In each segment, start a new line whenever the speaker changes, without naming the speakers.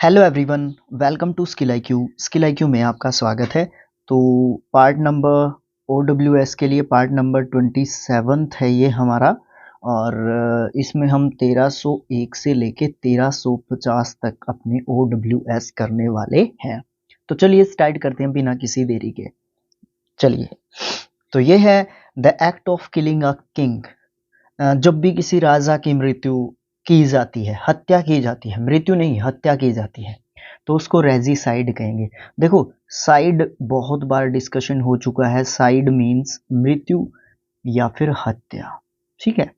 Hello everyone, welcome to skill IQ. Skill IQ में आपका स्वागत है। तो पार्ट नंबर OWS के लिए पार्ट नंबर 27 है ये हमारा। और इसमें हम 1301 से लेके 1350 तक अपने OWS करने वाले हैं। तो चलिए स्टार्ट करते हैं बिना किसी देरी के। चलिए, तो ये है the act of killing a king. जब भी किसी राजा की मृत्यु की जाती है, हत्या की जाती है, मृत्यु नहीं हत्या की जाती है, तो उसको रेजिसाइड कहेंगे। देखो, साइड बहुत बार डिस्कशन हो चुका है। साइड मीन्स मृत्यु या फिर हत्या, ठीक है,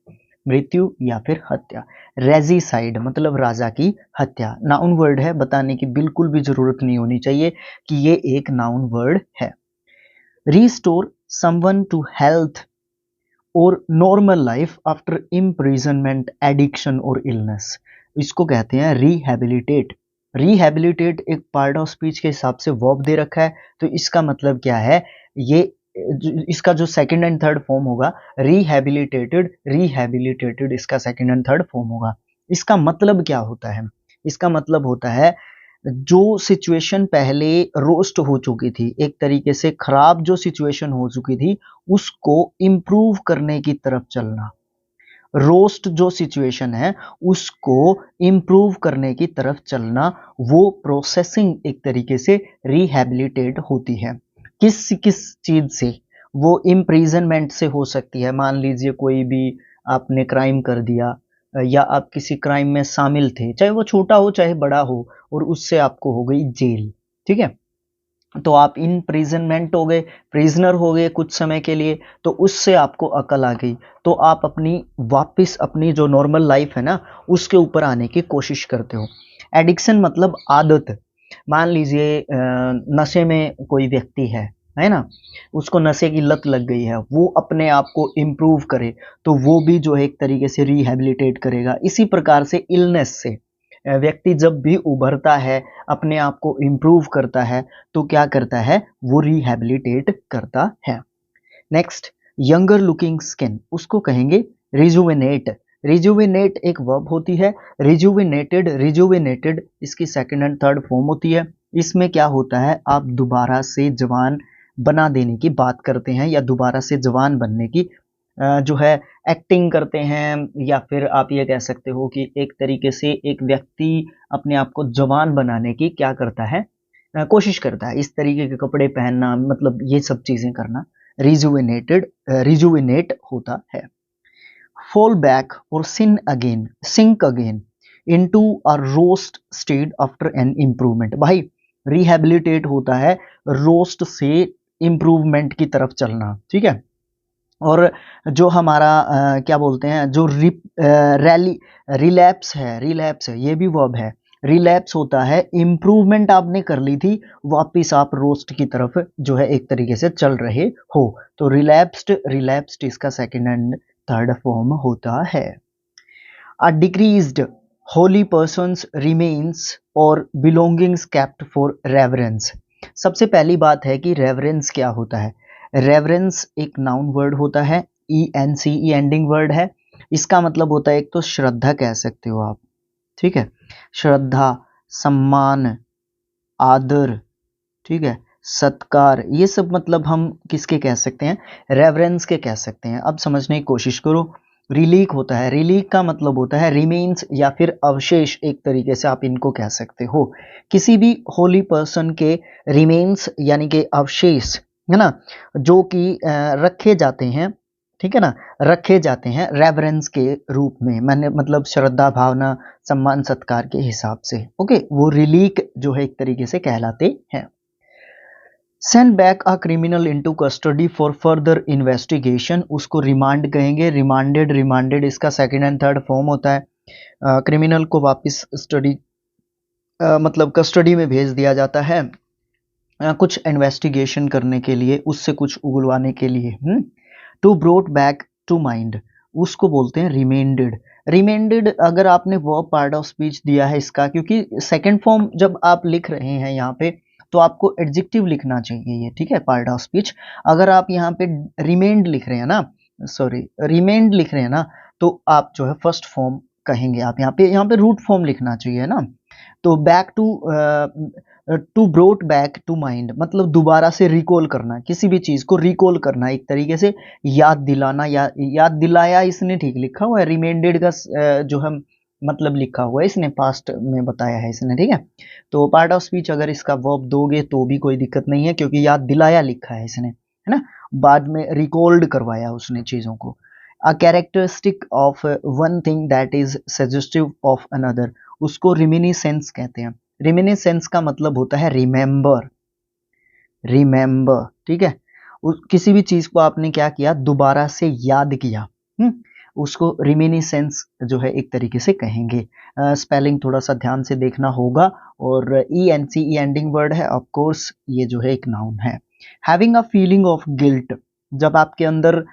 मृत्यु या फिर हत्या। रेजिसाइड मतलब राजा की हत्या। नाउन वर्ड है, बताने की बिल्कुल भी जरूरत नहीं होनी चाहिए कि ये एक नाउन वर्ड है। रिस्टोर समवन टू हेल्थ और normal life after imprisonment, addiction और इलनेस, इसको कहते हैं रिहैबिलिटेट। रिहैबिलिटेट एक पार्ट ऑफ स्पीच के हिसाब से वर्ब दे रखा है, तो इसका मतलब क्या है, ये इसका जो सेकंड एंड थर्ड फॉर्म होगा रिहैबिलिटेटेड, रिहैबिलिटेटेड इसका सेकंड एंड थर्ड फॉर्म होगा। इसका मतलब क्या होता है? इसका मतलब होता है जो सिचुएशन पहले रोस्ट हो चुकी थी, एक तरीके से खराब जो सिचुएशन हो चुकी थी, उसको इम्प्रूव करने की तरफ चलना। रोस्ट जो सिचुएशन है उसको इम्प्रूव करने की तरफ चलना, वो प्रोसेसिंग एक तरीके से रिहैबिलिटेट होती है। किस किस चीज से? वो इम्प्रिजनमेंट से हो सकती है। मान लीजिए कोई भी आपने क्राइम कर दिया, या आप किसी क्राइम में शामिल थे, चाहे वो छोटा हो चाहे बड़ा हो, और उससे आपको हो गई जेल, ठीक है, तो आप इम्प्रिजनमेंट हो गए, प्रिजनर हो गए कुछ समय के लिए, तो उससे आपको अकल आ गई, तो आप अपनी वापस अपनी जो नॉर्मल लाइफ है ना उसके ऊपर आने की कोशिश करते हो। एडिक्शन मतलब आदत। मान लीजिए नशे में कोई व्यक्ति है ना, उसको नशे की लत लग गई है, वो अपने आप को इम्प्रूव करे, तो वो भी जो है एक तरीके से रिहैबिलिटेट करेगा। इसी प्रकार से इलनेस से व्यक्ति जब भी उभरता है, अपने आप को इम्प्रूव करता है, तो क्या करता है, वो रिहैबिलिटेट करता है। नेक्स्ट, यंगर लुकिंग स्किन, उसको कहेंगे रिजुविनेट। रिजुविनेट एक वर्ब होती है। रिजुविनेटेड, रिजुविनेटेड इसकी सेकंड एंड थर्ड फॉर्म होती है। इसमें क्या होता है, आप दोबारा से जवान बना देने की बात करते हैं, या दोबारा से जवान बनने की जो है एक्टिंग करते हैं, या फिर आप ये कह सकते हो कि एक तरीके से एक व्यक्ति अपने आप को जवान बनाने की क्या करता है, कोशिश करता है। इस तरीके के कपड़े पहनना, मतलब ये सब चीजें करना रिजुविनेटेड, रिजुविनेट होता है। फॉल बैक और sin again, sink again into a roast state after an improvement. भाई, रिहैबिलिटेट होता है रोस्ट से इम्प्रूवमेंट की तरफ चलना, ठीक है। और जो हमारा क्या बोलते हैं, जो रैली रिलैप्स है, रिलैप्स है, ये भी वर्ब है। रिलैप्स होता है इम्प्रूवमेंट आपने कर ली थी, वापिस आप रोस्ट की तरफ जो है एक तरीके से चल रहे हो, तो रिलैप्स्ड, रिलैप्स्ड इसका सेकंड एंड थर्ड फॉर्म होता है। अ डिक्रीज्ड होली पर्सन्स रिमेन्स और बिलोंगिंग्स केप्ट फॉर रेवरेंस। सबसे पहली बात है कि रेवरेंस क्या होता है। रेवरेंस एक नाउन वर्ड होता है, ENCE एंडिंग वर्ड है। इसका मतलब होता है, एक तो श्रद्धा कह सकते हो आप, ठीक है, श्रद्धा, सम्मान, आदर, ठीक है, सत्कार, ये सब मतलब हम किसके कह सकते हैं, रेवरेंस के कह सकते हैं। अब समझने की कोशिश करो। रिलीक होता है, रिलीक का मतलब होता है रिमेन्स या फिर अवशेष, एक तरीके से आप इनको कह सकते हो। किसी भी होली पर्सन के रिमेन्स यानी कि अवशेष, है ना, जो कि रखे जाते हैं, ठीक है ना, रखे जाते हैं रेवरेंस के रूप में, मैंने मतलब श्रद्धा, भावना, सम्मान, सत्कार के हिसाब से। ओके, वो रिलीक जो है एक तरीके से कहलाते हैं। Send back a criminal into custody for further investigation, उसको रिमांड कहेंगे। रिमांडेड, रिमांडेड इसका सेकंड एंड थर्ड फॉर्म होता है। क्रिमिनल को वापस स्टडी मतलब कस्टडी में भेज दिया जाता है, कुछ इन्वेस्टिगेशन करने के लिए, उससे कुछ उगलवाने के लिए। To brought back to mind, उसको बोलते हैं रिमेंडेड। रिमेंडेड अगर आपने वो पार्ट ऑफ स्पीच दिया है इसका, क्योंकि सेकंड फॉर्म जब आप लिख रहे हैं यहाँ पे, तो आपको एडजेक्टिव लिखना चाहिए ये, ठीक है, पार्ट ऑफ स्पीच। अगर आप यहाँ पे रिमेंड लिख रहे हैं ना, सॉरी रिमेंड लिख रहे हैं ना, तो आप जो है फर्स्ट फॉर्म कहेंगे। आप यहाँ पे रूट फॉर्म लिखना चाहिए ना, तो back to brought back to mind मतलब दोबारा से रिकॉल करना, किसी भी चीज को रिकॉल करना, एक तरीके से याद दिलाना, या याद दिलाया इसने ठीक लिखा हुआ है, रिमेंडेड का जो है मतलब लिखा हुआ है इसने, पास्ट में बताया है इसने, ठीक है। तो पार्ट ऑफ स्पीच अगर इसका वर्ब दोगे तो भी कोई दिक्कत नहीं है, क्योंकि याद दिलाया लिखा है इसने, है ना, बाद में रिकॉल्ड करवाया उसने चीजों को। A characteristic of one thing that is suggestive of another, उसको रिमिनिसेंस कहते हैं। रिमिनिसेंस का मतलब होता है रिमेंबर, रिमेंबर, ठीक है। किसी भी चीज को आपने क्या किया, दोबारा से याद किया, उसको रिमिनिसेंस जो है एक तरीके से कहेंगे। स्पेलिंग थोड़ा सा ध्यान से देखना होगा, और ई एन सी ई एंडिंग वर्ड है, ऑफ कोर्स ये जो है एक नाउन है। Having a feeling of guilt, जब आपके अंदर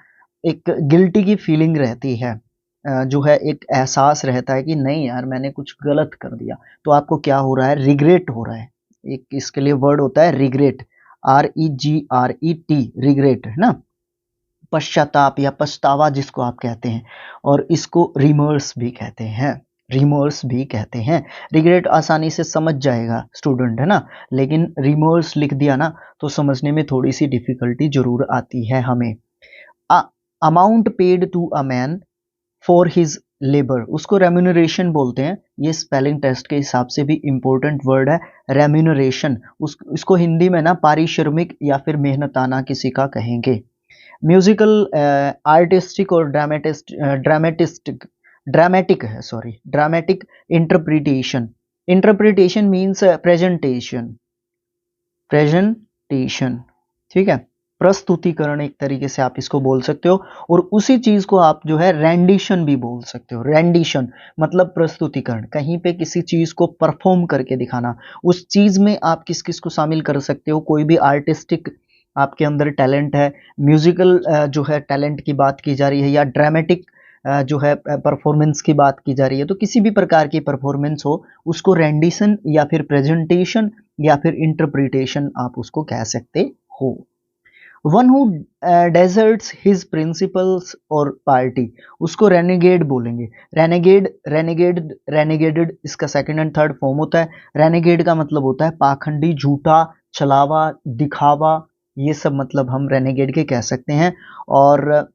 एक गिल्टी की फीलिंग रहती है, जो है एक एहसास रहता है कि नहीं यार मैंने कुछ गलत कर दिया, तो आपको क्या हो रहा है, रिग्रेट हो रहा है। एक इसके लिए वर्ड होता है रिग्रेट, REGRET, रिग्रेट, है ना, पश्चाताप या पछतावा जिसको आप कहते हैं, और इसको रिमर्स भी कहते हैं, रिमर्स भी कहते हैं। रिग्रेट आसानी से समझ जाएगा स्टूडेंट, है ना, लेकिन रिमर्स लिख दिया ना तो समझने में थोड़ी सी डिफिकल्टी जरूर आती है हमें। Amount paid to a man for his labour, उसको रेम्यूनरेशन बोलते हैं। ये स्पेलिंग टेस्ट के हिसाब से भी इंपॉर्टेंट वर्ड है, रेम्यूनरेशन। इसको हिंदी में ना पारिश्रमिक या फिर मेहनताना किसी का कहेंगे। म्यूजिकल आर्टिस्टिक और ड्रामेटिक है, sorry, dramatic interpretation. Interpretation means presentation, presentation, ठीक है, प्रस्तुतिकरण एक तरीके से आप इसको बोल सकते हो। और उसी चीज को आप जो है रेंडिशन भी बोल सकते हो। रेंडिशन मतलब प्रस्तुतिकरण, कहीं पे किसी चीज को परफॉर्म करके दिखाना। उस चीज में आप किस किस को शामिल कर सकते हो, कोई भी आर्टिस्टिक आपके अंदर टैलेंट है, म्यूजिकल जो है टैलेंट की बात की जा रही है, या ड्रामेटिक जो है परफॉर्मेंस की बात की जा रही है, तो किसी भी प्रकार की परफॉर्मेंस हो उसको रेंडिशन या फिर प्रेजेंटेशन या फिर इंटरप्रिटेशन आप उसको कह सकते हो। One who deserts his principles और पार्टी, उसको रेनेगेड बोलेंगे। रेनेगेड, रेनेगेडेड इसका सेकंड एंड थर्ड फॉर्म होता है। रेनेगेड का मतलब होता है पाखंडी, झूठा, छलावा, दिखावा, ये सब मतलब हम रेनेगेड के कह सकते हैं। और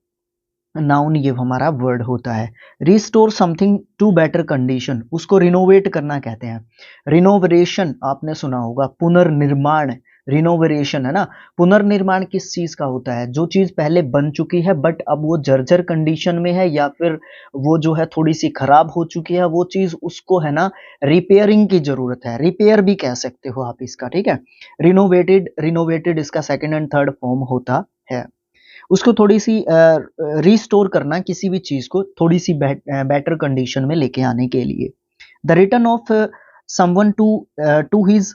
नाउन ये हमारा वर्ड होता है। Restore something to better condition, उसको रिनोवेट करना कहते हैं। रिनोवेशन आपने सुना होगा, पुनर्निर्माण, रिनोवेशन है ना। पुनर्निर्माण किस चीज का होता है, जो चीज पहले बन चुकी है बट अब वो जर्जर कंडीशन में है, या फिर वो जो है थोड़ी सी खराब हो चुकी है, वो चीज उसको है ना रिपेयरिंग की जरूरत है, रिपेयर भी कह सकते हो आप इसका, ठीक है। रिनोवेटेड, रिनोवेटेड इसका सेकंड एंड थर्ड फॉर्म होता है। उसको थोड़ी सी रिस्टोर करना, किसी भी चीज को थोड़ी सी बेटर कंडीशन में लेके आने के लिए। The return of someone to to his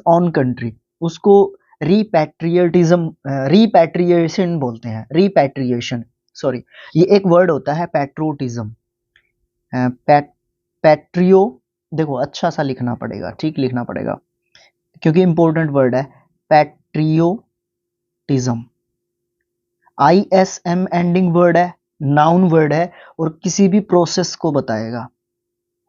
own country, उसको रिपैट्रियटिज्म, रिपैट्रिएशन बोलते हैं, रिपैट्रिएशन, सॉरी, ये एक वर्ड होता है पैट्रोटिज्म, पैट्रियो, देखो अच्छा सा लिखना पड़ेगा, ठीक लिखना पड़ेगा, क्योंकि इंपॉर्टेंट वर्ड है पैट्रियोटिज्म। ISM एंडिंग वर्ड है, नाउन वर्ड है, और किसी भी प्रोसेस को बताएगा,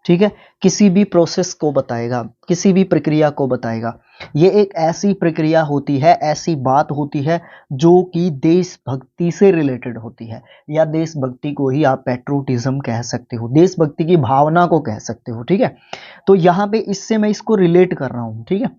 ठीक है, किसी भी प्रोसेस को बताएगा, किसी भी प्रक्रिया को बताएगा। ये एक ऐसी प्रक्रिया होती है, ऐसी बात होती है जो कि देशभक्ति से रिलेटेड होती है, या देशभक्ति को ही आप पैट्रोटिज्म कह सकते हो, देशभक्ति की भावना को कह सकते हो, ठीक है। तो यहाँ पे इससे मैं इसको रिलेट कर रहा हूँ, ठीक है।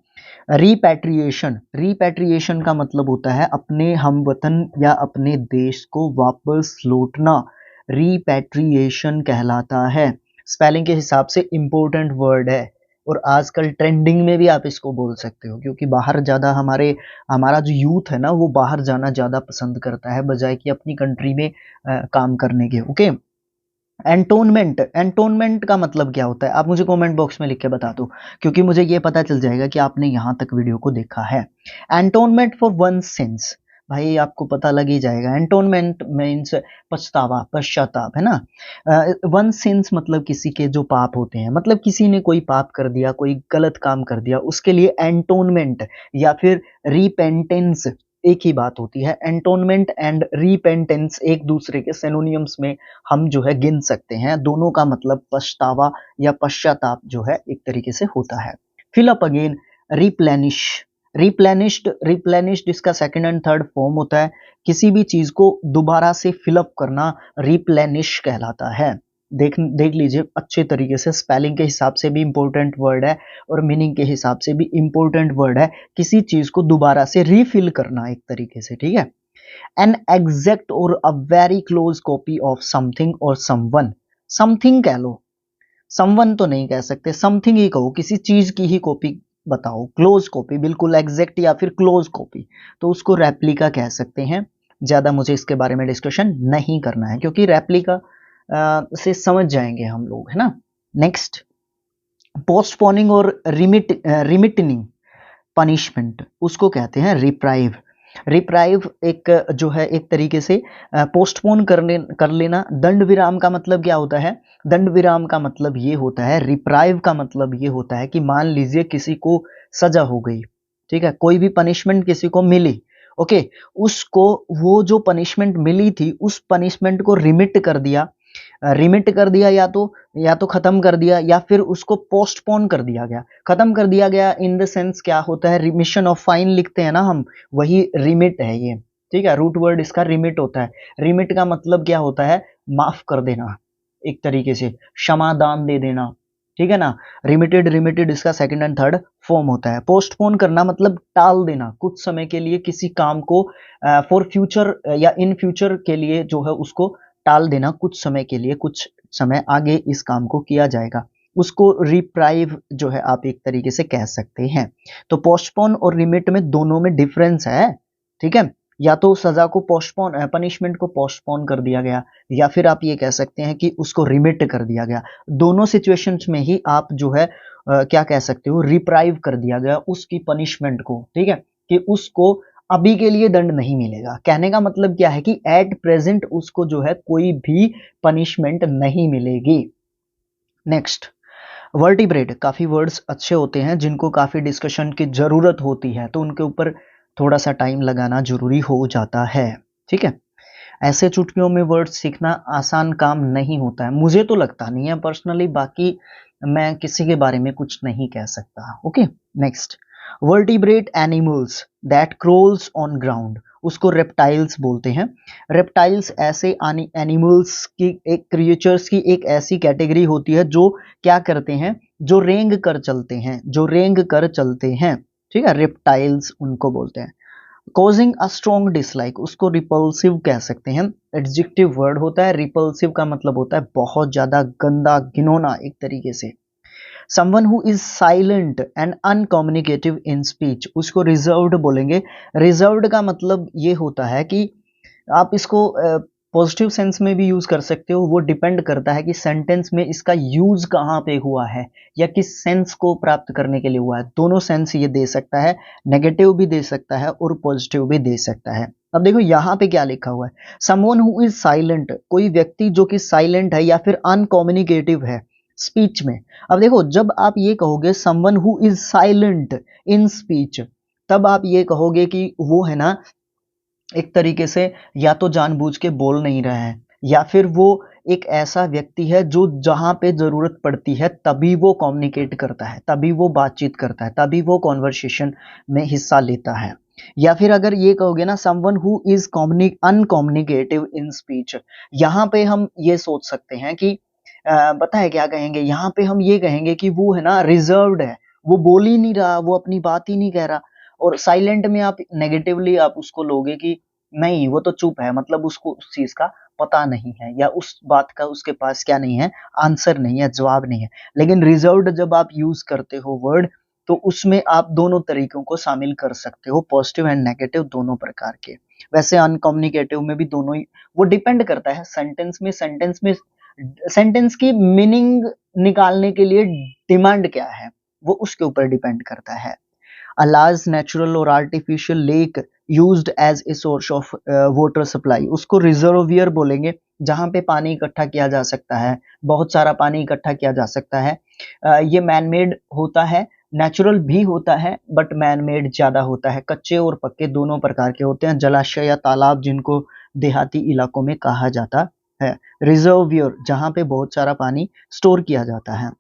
रिपैट्रिएशन, रिपैट्रिएशन का मतलब होता है अपने हमवतन या अपने देश को वापस लौटना, रिपैट्रिएशन कहलाता है। स्पेलिंग के हिसाब से इंपॉर्टेंट वर्ड है, और आजकल ट्रेंडिंग में भी आप इसको बोल सकते हो, क्योंकि बाहर ज़्यादा हमारा जो यूथ है ना वो बाहर जाना ज़्यादा पसंद करता है बजाय कि अपनी कंट्री में काम करने के, ओके। एंटोनमेंट, एंटोनमेंट का मतलब क्या होता है, आप मुझे कमेंट बॉक्स में लिख के बता दो, क्योंकि मुझे ये पता चल जाएगा कि आपने यहाँ तक वीडियो को देखा है। एंटोनमेंट फॉर वन सिंस, भाई आपको पता लग ही जाएगा। एंटोनमेंट मीन्स पछतावा, पश्चाताप, है ना। वन सिंस मतलब किसी के जो पाप होते हैं, मतलब किसी ने कोई पाप कर दिया, कोई गलत काम कर दिया, उसके लिए एंटोनमेंट या फिर रिपेंटेंस, एक ही बात होती है। एंटोनमेंट एंड रीपेंटेंस एक दूसरे के सिनोनिम्स में हम जो है गिन सकते हैं। दोनों का मतलब पछतावा या पश्चाताप जो है एक तरीके से होता है। Fill up again, replenish, replenished इसका सेकंड एंड थर्ड फॉर्म होता है। किसी भी चीज को दोबारा से फिलअप करना रिप्लेनिश कहलाता है। देख लीजिए अच्छे तरीके से, स्पेलिंग के हिसाब से भी इंपॉर्टेंट वर्ड है और मीनिंग के हिसाब से भी इंपॉर्टेंट वर्ड है। किसी चीज को दोबारा से रीफिल करना एक तरीके से, ठीक है। एन एग्जैक्ट और a very close copy of something और समवन, समथिंग कह लो, समवन तो नहीं कह सकते, समथिंग ही कहो, किसी चीज की ही कॉपी बताओ। क्लोज कॉपी, बिल्कुल एग्जैक्ट या फिर क्लोज कॉपी, तो उसको रेप्लिका कह सकते हैं। ज्यादा मुझे इसके बारे में डिस्कशन नहीं करना है क्योंकि रेप्लिका से समझ जाएंगे हम लोग, है ना। नेक्स्ट, पोस्टपोनिंग और रिमिटनिंग पनिशमेंट, उसको कहते हैं रिप्राइव। रिप्राइव एक जो है एक तरीके से पोस्टपोन कर लेना। दंड विराम का मतलब क्या होता है? दंड विराम का मतलब ये होता है, रिप्राइव का मतलब ये होता है कि मान लीजिए किसी को सजा हो गई, ठीक है, कोई भी पनिशमेंट किसी को मिली, ओके, उसको वो जो पनिशमेंट मिली थी उस पनिशमेंट को रिमिट कर दिया, रिमिट कर दिया या तो खत्म कर दिया या फिर उसको पोस्टपोन कर दिया गया। खत्म कर दिया गया इन द सेंस क्या होता है, रिमिशन ऑफ फाइन लिखते हैं ना हम, वही रिमिट है ये, ठीक है। रूट वर्ड इसका रिमिट होता है। रिमिट का मतलब क्या होता है? माफ कर देना, एक तरीके से क्षमादान दे देना, ठीक है ना। रिमिटेड इसका सेकंड एंड थर्ड फॉर्म होता है। पोस्टपोन करना मतलब टाल देना, कुछ समय के लिए किसी काम को फॉर फ्यूचर या इन फ्यूचर के लिए जो है उसको टाल देना, कुछ समय के लिए, कुछ समय आगे इस काम को किया जाएगा, उसको रिप्राइव जो है आप एक तरीके से कह सकते हैं। तो पोस्टपोन और रिमिट में दोनों में डिफरेंस है, ठीक है। या तो सजा को पोस्टपोन, पनिशमेंट को पोस्टपोन कर दिया गया, या फिर आप ये कह सकते हैं कि उसको रिमिट कर दिया गया। दोनों सिचुएशंस में ही आप जो है क्या कह सकते हो, रिप्राइव कर दिया गया उसकी पनिशमेंट को, ठीक है, कि उसको अभी के लिए दंड नहीं मिलेगा। कहने का मतलब क्या है कि एट प्रेजेंट उसको जो है कोई भी पनिशमेंट नहीं मिलेगी। नेक्स्ट, वर्टिब्रेट, काफी वर्ड्स अच्छे होते हैं जिनको काफी डिस्कशन की जरूरत होती है, तो उनके ऊपर थोड़ा सा टाइम लगाना जरूरी हो जाता है, ठीक है। ऐसे चुटकियों में वर्ड सीखना आसान काम नहीं होता है, मुझे तो लगता नहीं है पर्सनली, बाकी मैं किसी के बारे में कुछ नहीं कह सकता। Okay, next, vertebrate animals that crawls on ground, उसको रेप्टाइल्स बोलते हैं। रेप्टाइल्स ऐसे एनिमल्स की, एक क्रिएचर्स की एक ऐसी कैटेगरी होती है जो क्या करते हैं, जो रेंग कर चलते हैं, जो रेंग कर चलते हैं, ठीक है, रेप्टाइल्स उनको बोलते हैं। कॉजिंग अ स्ट्रॉन्ग डिसलाइक, उसको रिपल्सिव कह सकते हैं, एडजेक्टिव वर्ड होता है। रिपल्सिव का मतलब होता है बहुत ज्यादा गंदा, घिनौना एक तरीके से। Someone who is silent and uncommunicative in speech, उसको रिजर्व्ड बोलेंगे। रिजर्व्ड का मतलब ये होता है कि आप इसको पॉजिटिव सेंस में भी यूज कर सकते हो, वो डिपेंड करता है कि सेंटेंस में इसका यूज कहाँ पे हुआ है या किस सेंस को प्राप्त करने के लिए हुआ है। दोनों सेंस ये दे सकता है, नेगेटिव भी दे सकता है और पॉजिटिव भी दे सकता है। अब देखो यहाँ पे क्या लिखा हुआ है, समवन हु इज साइलेंट, कोई व्यक्ति जो कि साइलेंट है या फिर अनकम्युनिकेटिव है स्पीच में। अब देखो जब आप ये कहोगे someone who is silent in speech, तब आप ये कहोगे कि वो है ना एक तरीके से या तो जानबूझ के बोल नहीं रहा है, या फिर वो एक ऐसा व्यक्ति है जो जहां पे जरूरत पड़ती है तभी वो कम्युनिकेट करता है, तभी वो बातचीत करता है, तभी वो कॉन्वर्सेशन में हिस्सा लेता है। या फिर अगर ये कहोगे ना someone who is uncommunicative in speech, यहाँ पे हम ये सोच सकते हैं कि पता है क्या कहेंगे, यहाँ पे हम ये कहेंगे कि वो है ना रिजर्व्ड है, वो बोल ही नहीं रहा, वो अपनी बात ही नहीं कह रहा। और साइलेंट में आप नेगेटिवली आप उसको लोगे कि नहीं वो तो चुप है, मतलब उसको उस चीज का पता नहीं है या उस बात का उसके पास क्या नहीं है, आंसर नहीं है, जवाब नहीं है। लेकिन रिजर्व्ड जब आप यूज करते हो वर्ड, तो उसमें आप दोनों तरीकों को शामिल कर सकते हो, पॉजिटिव एंड नेगेटिव दोनों प्रकार के। वैसे अनकम्युनिकेटिव में भी दोनों ही, वो डिपेंड करता है सेंटेंस में सेंटेंस की मीनिंग निकालने के लिए डिमांड क्या है, वो उसके ऊपर डिपेंड करता है। A large natural और artificial lake used as a source of water supply, उसको रिजर्वियर बोलेंगे, जहां पे पानी इकट्ठा किया जा सकता है, बहुत सारा पानी इकट्ठा किया जा सकता है। ये मैन मेड होता है, नेचुरल भी होता है बट मैन मेड ज़्यादा होता है। कच्चे और पक्के दोनों प्रकार के होते हैं। जलाशय या तालाब जिनको देहाती इलाकों में कहा जाता है। रिजर्वियर जहाँ पे बहुत सारा पानी स्टोर किया जाता है।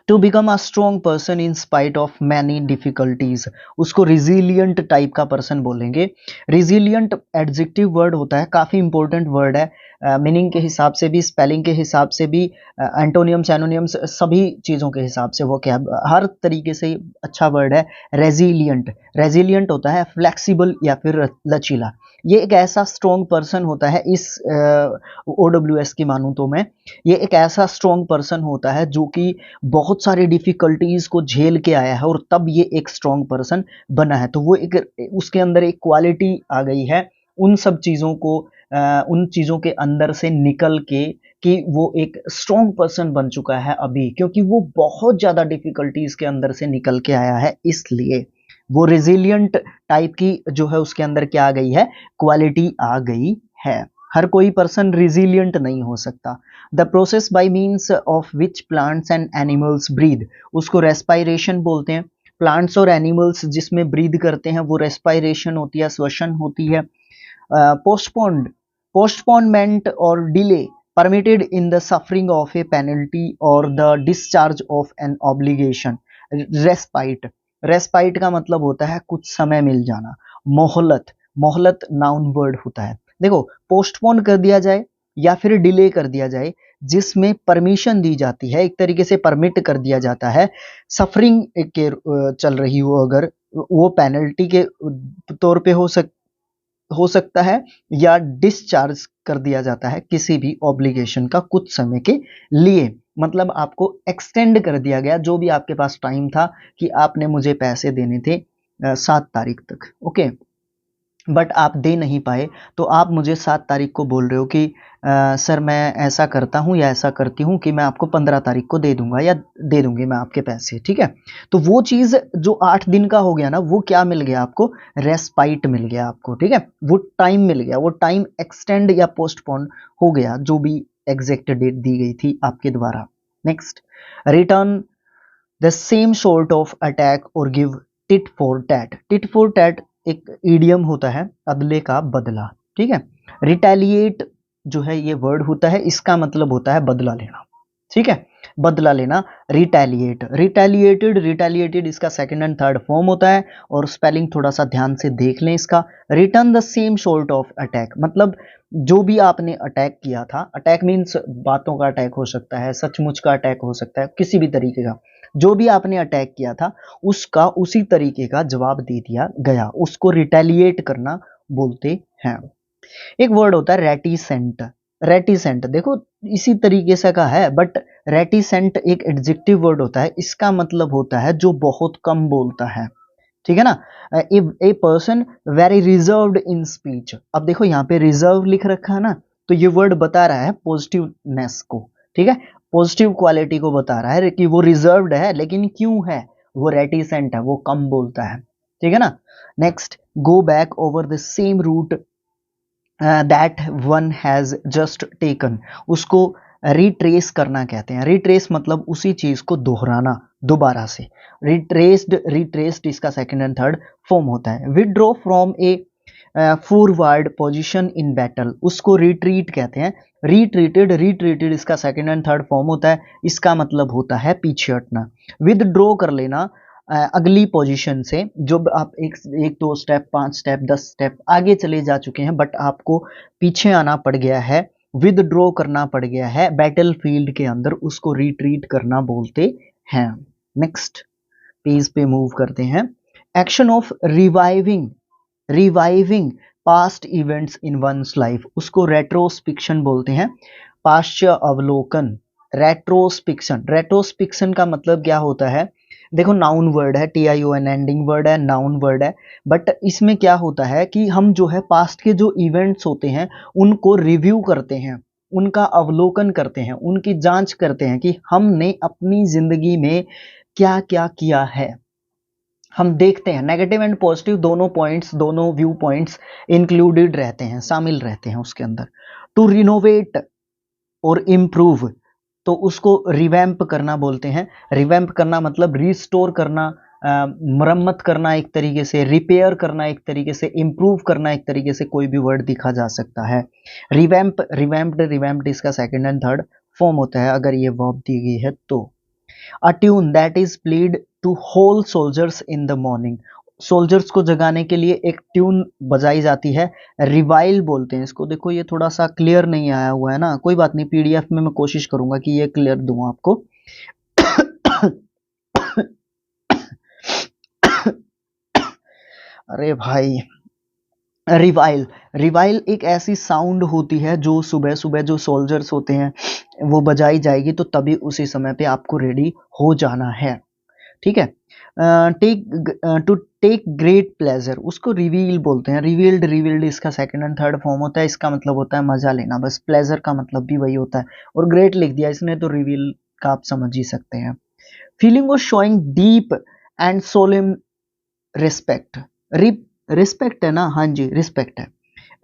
To become a strong person in spite of many difficulties, उसको रिजिलियंट टाइप का पर्सन बोलेंगे। रिजिलियंट एडजेक्टिव वर्ड होता है, काफ़ी इंपॉर्टेंट वर्ड है। मीनिंग के हिसाब से भी, स्पेलिंग के हिसाब से भी, एंटोनियम्स एनोनियम्स सभी चीज़ों के हिसाब से वो क्या हर तरीके से अच्छा वर्ड है। रेजिलियंट, रेजिलियंट होता है फ्लेक्सिबल या फिर लचीला। ये एक ऐसा स्ट्रॉन्ग पर्सन होता है, इस OWS की मानूं तो मैं, ये एक ऐसा स्ट्रॉन्ग पर्सन होता है जो कि बहुत सारी डिफिकल्टीज को झेल के आया है और तब ये एक स्ट्रॉन्ग पर्सन बना है। तो वो एक उसके अंदर एक क्वालिटी आ गई है उन सब चीज़ों को उन चीज़ों के अंदर से निकल के कि वो एक स्ट्रॉन्ग पर्सन बन चुका है अभी, क्योंकि वो बहुत ज़्यादा डिफिकल्टीज के अंदर से निकल के आया है, इसलिए वो रेजिलियंट टाइप की जो है उसके अंदर क्या आ गई है, क्वालिटी आ गई है। हर कोई पर्सन रेजिलियंट नहीं हो सकता। The process by means of which plants and animals breathe, उसको रेस्पायरेशन बोलते हैं। प्लांट्स और एनिमल्स जिसमें ब्रीद करते हैं वो रेस्पायरेशन होती है, श्वसन होती है। पोस्टपोन्ड, पोस्टपोनमेंट और delay permitted in the suffering of a penalty or the discharge of an obligation। Respite, respite का मतलब होता है कुछ समय मिल जाना। मोहलत, मोहलत नाउन वर्ड होता है। देखो, पोस्टपोन कर दिया जाए या फिर डिले कर दिया जाए, जिसमें परमिशन दी जाती है, एक तरीके से परमिट कर दिया जाता है। सफरिंग के चल रही हो अगर, वो पेनल्टी के तौर पे हो सकता है या डिस्चार्ज कर दिया जाता है किसी भी ऑब्लिगेशन का कुछ समय के लिए। मतलब आपको एक्सटेंड कर दिया गया, जो भी आपके पास टाइम था कि आपने मुझे पैसे देने थे 7 तारीख तक, ओके, बट आप दे नहीं पाए, तो आप मुझे 7 तारीख को बोल रहे हो कि सर मैं ऐसा करता हूँ या ऐसा करती हूँ कि मैं आपको 15 तारीख को दे दूंगा या दे दूंगी मैं आपके पैसे, ठीक है। तो वो चीज़ जो 8 दिन का हो गया ना, वो क्या मिल गया आपको, रेस्पाइट मिल गया आपको, ठीक है। वो टाइम मिल गया, वो टाइम एक्सटेंड या पोस्टपोन हो गया, जो भी एग्जैक्ट डेट दी गई थी आपके द्वारा। Next, return the same sort of attack और give tit for tat. Tit for tat एक ईडियम होता है, अदले का बदला, ठीक है। रिटेलिएट जो है ये वर्ड होता है, इसका मतलब होता है बदला लेना, ठीक है, बदला लेना। रिटेलिएट, रिटेलिएटेड, रिटेलिएटेड इसका सेकंड एंड थर्ड फॉर्म होता है, और स्पेलिंग थोड़ा सा ध्यान से देख लें इसका। Return the same sort of attack, मतलब जो भी आपने अटैक किया था, अटैक मीन्स बातों का अटैक हो सकता है, सचमुच का अटैक हो सकता है, किसी भी तरीके का, जो भी आपने अटैक किया था उसका उसी तरीके का जवाब दे दिया गया, उसको रिटेलिएट करना बोलते हैं। एक वर्ड होता है रेटिसेंट, रेटिसेंट देखो इसी तरीके से का है, बट रेटिसेंट एक एडजेक्टिव वर्ड होता है, इसका मतलब होता है जो बहुत कम बोलता है, ठीक है ना। A person very reserved in speech. अब देखो यहाँ पे रिजर्व लिख रखा है ना, तो ये वर्ड बता रहा है पॉजिटिवनेस को, ठीक है, पॉजिटिव क्वालिटी को बता रहा है कि वो रिजर्व्ड है, लेकिन क्यों है, वो रेटिसेंट है, वो कम बोलता है, ठीक है ना। Next, go back over the same route that one has just taken, उसको रिट्रेस करना कहते हैं। रिट्रेस मतलब उसी चीज को दोहराना दोबारा से। रिट्रेस्ड, रिट्रेस्ड इसका सेकंड एंड थर्ड फॉर्म होता है। Withdraw from A forward position in battle, उसको रिट्रीट कहते हैं। रिट्रीटेड, रिट्रीटेड इसका सेकंड एंड थर्ड फॉर्म होता है, इसका मतलब होता है पीछे हटना। विदड्रॉ कर लेना अगली पोजीशन से, जो आप एक दो स्टेप, 5 स्टेप, 10 स्टेप आगे चले जा चुके हैं, बट आपको पीछे आना पड़ गया है, विदड्रॉ करना पड़ गया है बैटल फील्ड के अंदर, उसको रिट्रीट करना बोलते हैं। नेक्स्ट पेज पे मूव करते हैं। Action of reviving, reviving past events in one's life, उसको रेट्रोस्पेक्शन बोलते हैं, पाश्चात्य अवलोकन। रेट्रोस्पेक्शन, रेट्रोस्पेक्शन का मतलब क्या होता है, देखो नाउन वर्ड है, TION एंडिंग वर्ड है, नाउन वर्ड है, बट इसमें क्या होता है कि हम जो है पास्ट के जो इवेंट्स होते हैं उनको रिव्यू करते हैं, उनका अवलोकन करते हैं, उनकी जांच करते हैं कि हमने अपनी जिंदगी में क्या क्या किया है। हम देखते हैं नेगेटिव एंड पॉजिटिव दोनों पॉइंट्स, दोनों व्यू पॉइंट्स इंक्लूडेड रहते हैं, शामिल रहते हैं उसके अंदर। टू रिनोवेट और इम्प्रूव, तो उसको रिवैम्प करना बोलते हैं। रिवैम्प करना मतलब रिस्टोर करना, मरम्मत करना एक तरीके से, रिपेयर करना एक तरीके से, इम्प्रूव करना एक तरीके से, कोई भी वर्ड दिखा जा सकता है। रिवैम्प, रिवैम्प्ड, रिवैम्प्ड इसका सेकंड एंड थर्ड फॉर्म होता है अगर ये वर्ब दी गई है तो। A tune that is played to whole soldiers in the morning, soldiers को जगाने के लिए एक ट्यून बजाई जाती है, रिवाइल बोलते हैं इसको। देखो ये थोड़ा सा क्लियर नहीं आया हुआ है ना, कोई बात नहीं, पीडीएफ में मैं कोशिश करूंगा कि ये क्लियर दूं आपको। अरे भाई, रिवाइल, रिवाइल एक ऐसी साउंड होती है जो सुबह सुबह जो सोल्जर्स होते हैं वो बजाई जाएगी, तो तभी उसी समय पे आपको रेडी हो जाना है, ठीक है। टू टेक ग्रेट प्लेजर, उसको रिवील बोलते हैं। रिवील्ड, रिवील्ड इसका सेकंड एंड थर्ड फॉर्म होता है, इसका मतलब होता है मजा लेना, बस प्लेजर का मतलब भी वही होता है। और ग्रेट लिख दिया इसने तो रिवील का आप समझ ही सकते हैं। Feeling of showing deep and solemn respect, respect है ना, हाँ जी रिस्पेक्ट है।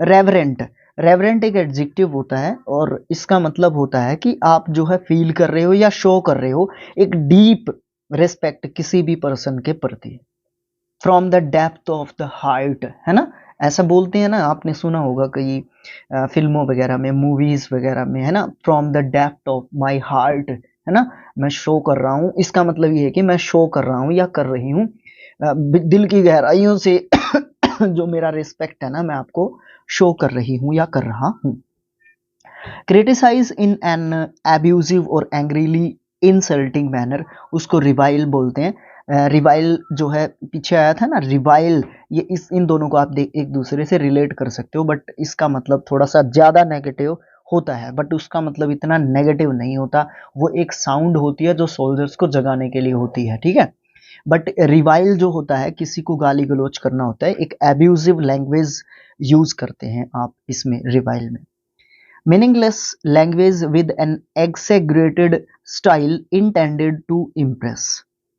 रेवरेंट, रेवरेंट एक एडजेक्टिव होता है और इसका मतलब होता है कि आप जो है फील कर रहे हो या शो कर रहे हो एक डीप रिस्पेक्ट किसी भी पर्सन के प्रति, from the depth of the heart, है ना, ऐसा बोलते हैं ना, आपने सुना होगा कई फिल्मों वगैरह में, मूवीज वगैरह में, है ना, from the depth of my heart, है ना, मैं शो कर रहा हूँ, इसका मतलब ये है कि मैं शो कर रहा हूँ या कर रही हूँ दिल की गहराइयों से जो मेरा रिस्पेक्ट है ना, मैं आपको शो कर रही हूँ या कर रहा हूँ। क्रिटिसाइज इन एन एब्यूजिव और एंग्रीली इंसल्टिंग मैनर, उसको रिवाइल बोलते हैं। रिवाइल जो है पीछे आया था ना, रिवाइल, ये इस इन दोनों को आप एक दूसरे से रिलेट कर सकते हो, बट इसका मतलब थोड़ा सा ज्यादा नेगेटिव होता है, बट उसका मतलब इतना नेगेटिव नहीं होता। वो एक साउंड होती है जो सोल्जर्स को जगाने के लिए होती है, ठीक है। बट रिवाइल जो होता है किसी को गाली गलौज करना होता है, एक एब्यूजिव लैंग्वेज यूज करते हैं आप इसमें रिवाइल में। Meaningless language with an exaggerated style intended to impress,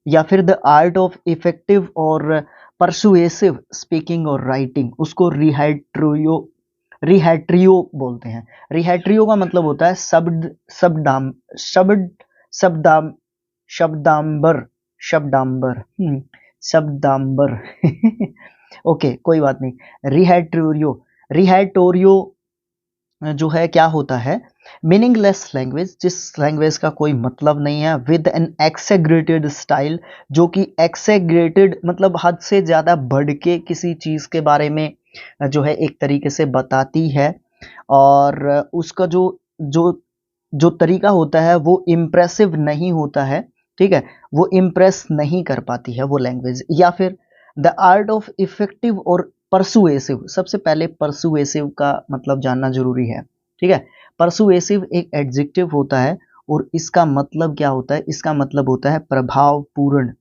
या फिर द आर्ट ऑफ इफेक्टिव और परसुएसिव स्पीकिंग और राइटिंग, उसको रिहाइट्रियो, रिहाइट्रियो बोलते हैं। रिहाइट्रियो का मतलब होता है शब्द, शब्दाम, शब्द, शब्दाम, शब्दांबर, शब्दांबर, शब्दांबर। ओके कोई बात नहीं। रिहाइट्रियो, रिहाइटोरियो जो है क्या होता है, मीनिंगलेस लैंग्वेज, जिस लैंग्वेज का कोई मतलब नहीं है, विद एन एक्सेग्रेटेड स्टाइल, जो कि एक्सेग्रेटेड मतलब हद से ज़्यादा बढ़ के किसी चीज़ के बारे में जो है एक तरीके से बताती है, और उसका जो जो जो तरीका होता है वो इम्प्रेसिव नहीं होता है, ठीक है, वो इम्प्रेस नहीं कर पाती है वो लैंग्वेज। या फिर द आर्ट ऑफ इफेक्टिव और परसुएसिव, सबसे पहले परसुएसिव का मतलब जानना जरूरी है, ठीक है। परसुएसिव एक एडजेक्टिव होता है और इसका मतलब क्या होता है, इसका मतलब होता है प्रभावपूर्ण,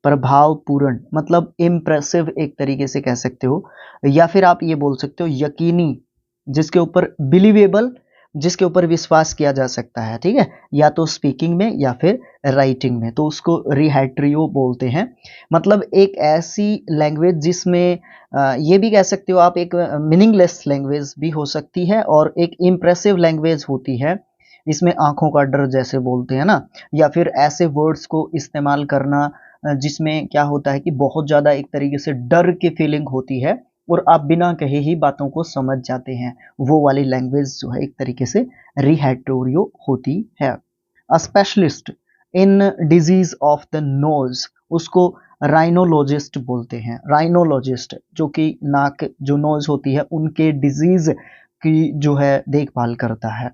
प्रभावपूर्ण मतलब इम्प्रेसिव एक तरीके से कह सकते हो, या फिर आप ये बोल सकते हो यकीनी, जिसके ऊपर बिलीवेबल, जिसके ऊपर विश्वास किया जा सकता है, ठीक है, या तो स्पीकिंग में या फिर राइटिंग में, तो उसको रिहाइट्रियो बोलते हैं। मतलब एक ऐसी लैंग्वेज जिसमें ये भी कह सकते हो आप एक मीनिंगलेस लैंग्वेज भी हो सकती है और एक इम्प्रेसिव लैंग्वेज होती है, इसमें आंखों का डर जैसे बोलते हैं ना, या फिर ऐसे वर्ड्स को इस्तेमाल करना जिसमें क्या होता है कि बहुत ज़्यादा एक तरीके से डर की फीलिंग होती है और आप बिना कहे ही बातों को समझ जाते हैं, वो वाली लैंग्वेज जो है एक तरीके से रिहेटोरियो होती है। A specialist in disease of the nose, उसको राइनोलॉजिस्ट बोलते हैं। राइनोलॉजिस्ट जो कि नाक जो नोज होती है उनके डिजीज की जो है देखभाल करता है।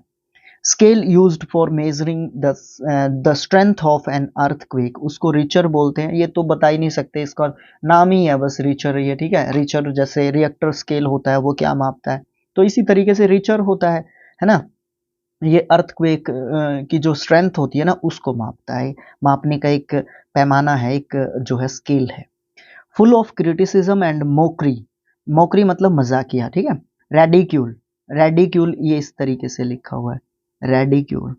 Scale used for measuring the strength of an earthquake, उसको रिचर बोलते हैं। ये तो बता ही नहीं सकते, इसका नाम ही है बस रिचर, ये ठीक है। रिचर जैसे रिएक्टर स्केल होता है वो क्या मापता है, तो इसी तरीके से रिचर होता है ना, ये अर्थक्वेक की जो स्ट्रेंथ होती है ना उसको मापता है, मापने का एक पैमाना है, एक जो है स्केल है। Full of criticism and Mokri, Mokri मतलब मजाकिया, ठीक है। रेडिक्यूल, रेडिक्यूल ये इस तरीके से लिखा हुआ है, रेडिक्यूल,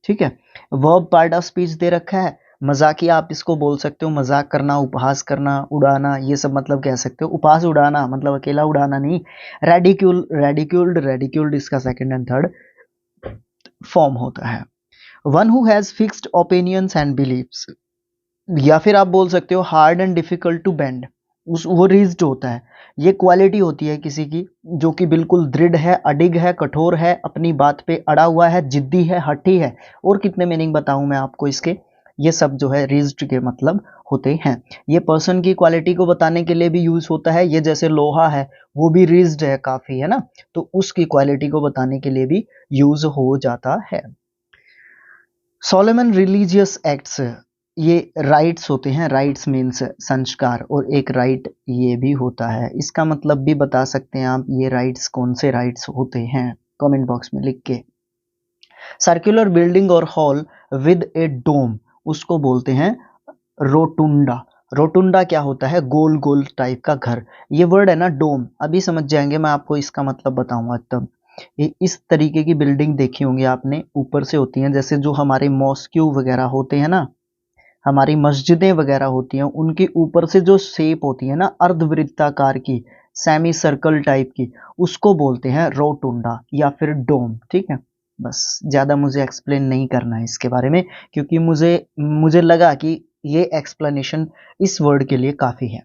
ठीक है। वर्ब पार्ट ऑफ स्पीच दे रखा है, मजाकिया आप इसको बोल सकते हो, मजाक करना, उपहास करना, उड़ाना, ये सब मतलब कह सकते हो। उपहास उड़ाना मतलब अकेला उड़ाना नहीं। रेडिक्यूल, रेडिक्यूल्ड, रेडिक्यूल्ड इसका सेकंड एंड थर्ड फॉर्म होता है। One who has fixed opinions and beliefs, या फिर आप बोल सकते हो hard and difficult to bend, उस वो रिज्ड होता है। ये क्वालिटी होती है किसी की जो कि बिल्कुल दृढ़ है, अडिग है, कठोर है, अपनी बात पे अड़ा हुआ है, जिद्दी है, हठी है। और कितने मीनिंग बताऊं मैं आपको इसके, ये सब जो है रिज्ड के मतलब होते हैं। ये पर्सन की क्वालिटी को बताने के लिए भी यूज होता है। ये जैसे लोहा है, वो भी रिज्ड है काफी, है ना, तो उसकी क्वालिटी को बताने के लिए भी यूज हो जाता है। सोलोमन रिलीजियस एक्ट्स, ये राइट्स होते हैं। राइट्स मीन्स संस्कार, और एक राइट ये भी होता है। इसका मतलब भी बता सकते हैं आप, ये राइट्स कौन से राइट्स होते हैं, कमेंट बॉक्स में लिख के। सर्कुलर बिल्डिंग और हॉल विद ए डोम, उसको बोलते हैं रोटुंडा। रोटुंडा क्या होता है, गोल गोल टाइप का घर। ये वर्ड है ना डोम, अभी समझ जाएंगे, मैं आपको इसका मतलब बताऊंगा तब। ये इस तरीके की बिल्डिंग देखी होंगी आपने, ऊपर से होती हैं, जैसे जो हमारे मॉस्क्यू वगैरह होते हैं ना, हमारी मस्जिदें वगैरह होती हैं, उनके ऊपर से जो शेप होती है ना अर्धवृत्ताकार की, सेमी सर्कल टाइप की, उसको बोलते हैं रोटुंडा या फिर डोम। ठीक है, बस ज़्यादा मुझे एक्सप्लेन नहीं करना है इसके बारे में, क्योंकि मुझे मुझे लगा कि ये एक्सप्लेनेशन इस वर्ड के लिए काफ़ी है।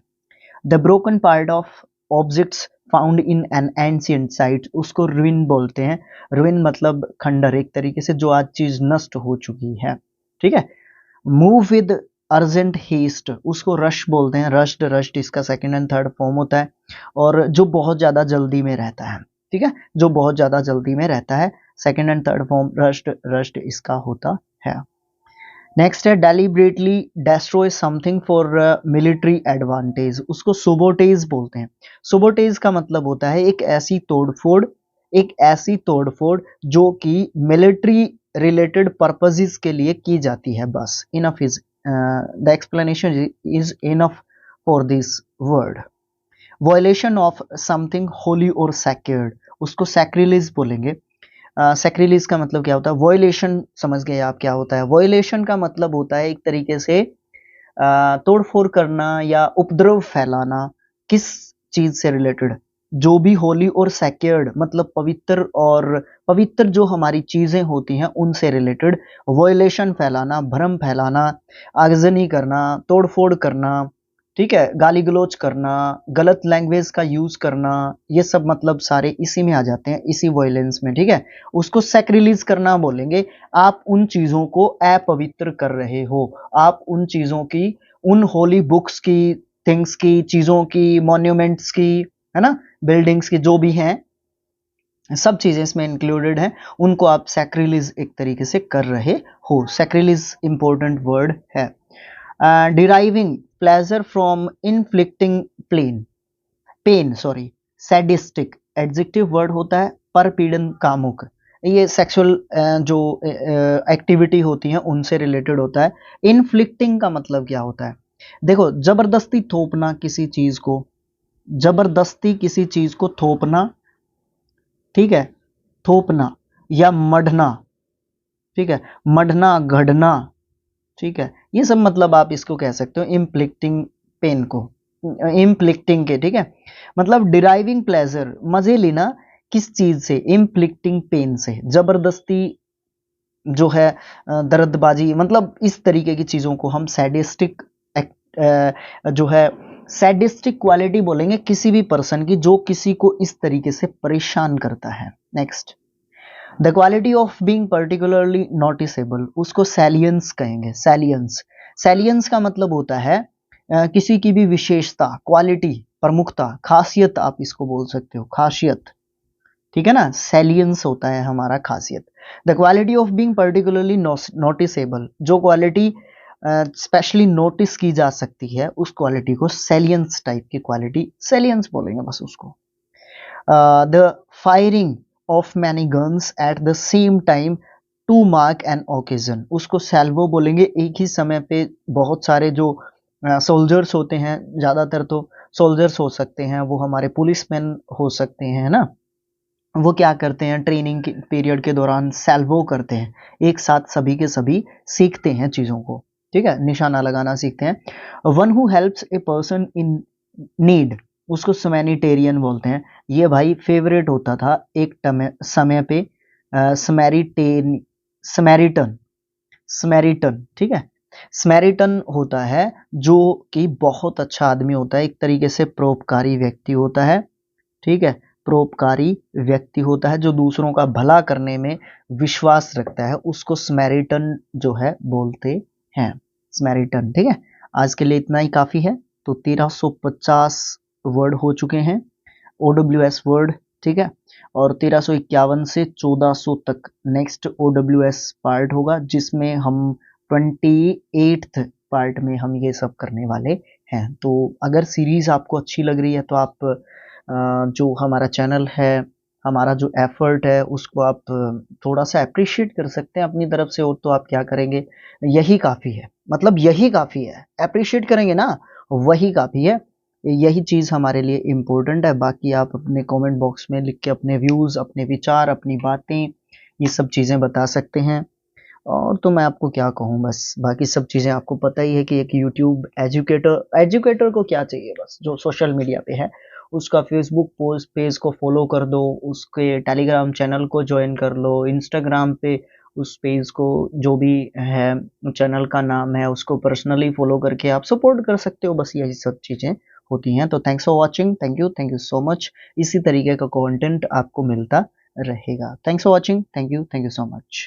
The broken part of objects found in an ancient site, उसको रुइन बोलते हैं। रुइन मतलब खंडर, एक तरीके से जो आज चीज नष्ट हो चुकी है। ठीक है, मूव विद अर्जेंट हेस्ट, उसको रश बोलते हैं। रश्ड, रश्ड इसका सेकंड एंड थर्ड फॉर्म होता है, और जो बहुत ज्यादा जल्दी में रहता है। ठीक है, जो बहुत ज्यादा जल्दी में रहता है, second and third form rushed, rushed इसका होता है। नेक्स्ट है deliberately destroy something for military advantage, उसको सोबोटेज बोलते हैं। सोबोटेज का मतलब होता है एक ऐसी तोड़फोड़, एक ऐसी तोड़फोड़ जो कि मिलिट्री रिलेटेड पर्पसेस के लिए की जाती है। बस enough is the explanation is enough for this word. Violation of something Holi और सैक्रेड, उसको सैक्रिलेज बोलेंगे। सैक्रिलीज का मतलब क्या होता है, वॉयलेशन समझ गए आप क्या होता है। वॉयलेशन का मतलब होता है एक तरीके से तोड़फोड़ करना या उपद्रव फैलाना। किस चीज से रिलेटेड, जो भी होली और सैक्रेड मतलब पवित्र, और पवित्र जो हमारी चीजें होती हैं उनसे रिलेटेड वॉयलेशन फैलाना, भ्रम फैलाना, आगजनी करना, तोड़फोड़ करना। ठीक है, गाली गलौज करना, गलत लैंग्वेज का यूज करना, ये सब मतलब सारे इसी में आ जाते हैं, इसी वॉयलेंस में। ठीक है, उसको सैक्रिलीज करना बोलेंगे। आप उन चीजों को अपवित्र कर रहे हो, आप उन चीजों की, उन होली बुक्स की, थिंग्स की, चीजों की, मॉन्यूमेंट्स की, है ना, बिल्डिंग्स की, जो भी हैं, सब चीजें इसमें इंक्लूडेड हैं, उनको आप सैक्रिलीज एक तरीके से कर रहे हो। सैक्रिलीज इंपॉर्टेंट वर्ड है। Deriving pleasure from inflicting pain, sorry, sadistic adjective word होता है, परपीड़न कामुक। ये सेक्सुअल जो एक्टिविटी होती है उनसे रिलेटेड होता है। इन्फ्लिक्टिंग का मतलब क्या होता है, देखो, जबरदस्ती थोपना किसी चीज को, जबरदस्ती किसी चीज को थोपना। ठीक है, थोपना या मढ़ना। ठीक है, मढ़ना, गढ़ना। ठीक है, ये सब मतलब आप इसको कह सकते हो इम्प्लिक्टिंग पेन को, इम्प्लिक्टिंग के। ठीक है, मतलब डिराइविंग प्लेजर, मजे लेना किस चीज से, इम्प्लिक्टिंग पेन से, जबरदस्ती जो है, दर्दबाजी, मतलब इस तरीके की चीजों को हम सैडिस्टिक जो है सैडिस्टिक क्वालिटी बोलेंगे किसी भी पर्सन की जो किसी को इस तरीके से परेशान करता है। Next, the quality of being particularly noticeable, उसको सैलियंस कहेंगे। सैलियंस, सैलियंस का मतलब होता है किसी की भी विशेषता, क्वालिटी, प्रमुखता, खासियत, आप इसको बोल सकते हो, खासियत। ठीक है ना, सैलियंस होता है हमारा खासियत। The quality of being particularly noticeable, जो क्वालिटी स्पेशली नोटिस की जा सकती है, उस क्वालिटी को सैलियंस टाइप की क्वालिटी, सैलियंस बोलेंगे बस उसको। The firing of many guns at the same time to mark an occasion, उसको सैल्वो बोलेंगे। एक ही समय पे बहुत सारे जो सोल्जर्स होते हैं, ज़्यादातर तो सोल्जर्स हो सकते हैं, वो हमारे पुलिसमैन हो सकते हैं, है ना, वो क्या करते हैं, ट्रेनिंग के पीरियड के दौरान सैल्वो करते हैं, एक साथ सभी के सभी सीखते हैं चीज़ों को। ठीक है, निशाना लगाना सीखते हैं। One who helps a person in need, उसको समैनिटेरियन बोलते हैं। ये भाई फेवरेट होता था एक समय पे, समैरिटेन, समैरिटन। स्मैरिटन, ठीक है। स्मैरिटन होता है जो कि बहुत अच्छा आदमी होता है, एक तरीके से परोपकारी व्यक्ति होता है, ठीक है। परोपकारी व्यक्ति होता है जो दूसरों का भला करने में विश्वास रखता है, उसको स्मैरिटन जो है बोलते हैं, स्मैरिटन, ठीक है। आज के लिए इतना ही काफ़ी है। तो 1350 वर्ड हो चुके हैं OWS वर्ड, ठीक है। और 1351 से 1400 तक नेक्स्ट OWS पार्ट होगा, जिसमें हम 28th पार्ट में हम ये सब करने वाले हैं। तो अगर सीरीज़ आपको अच्छी लग रही है तो आप जो हमारा चैनल है, हमारा जो एफर्ट है, उसको आप थोड़ा सा अप्रिशिएट कर सकते हैं अपनी तरफ से। और तो आप क्या करेंगे, यही काफ़ी है, मतलब यही काफ़ी है, अप्रिशिएट करेंगे ना, वही काफ़ी है। यही चीज़ हमारे लिए इम्पोर्टेंट है। बाकी आप अपने कमेंट बॉक्स में लिख के अपने व्यूज़, अपने विचार, अपनी बातें, ये सब चीज़ें बता सकते हैं। और तो मैं आपको क्या कहूँ, बस बाकी सब चीज़ें आपको पता ही है कि एक यूट्यूब एजुकेटर को क्या चाहिए, बस जो सोशल मीडिया पे है उसका फेसबुक पोस्ट पेज को फॉलो कर दो, उसके टेलीग्राम चैनल को ज्वाइन कर लो, इंस्टाग्राम पे उस पेज को, जो भी है चैनल का नाम है, उसको पर्सनली फॉलो करके आप सपोर्ट कर सकते हो। बस यही सब चीज़ें होती हैं। तो thanks for watching, thank you so much. इसी तरीके का कंटेंट आपको मिलता रहेगा। Thanks for watching, thank you so much.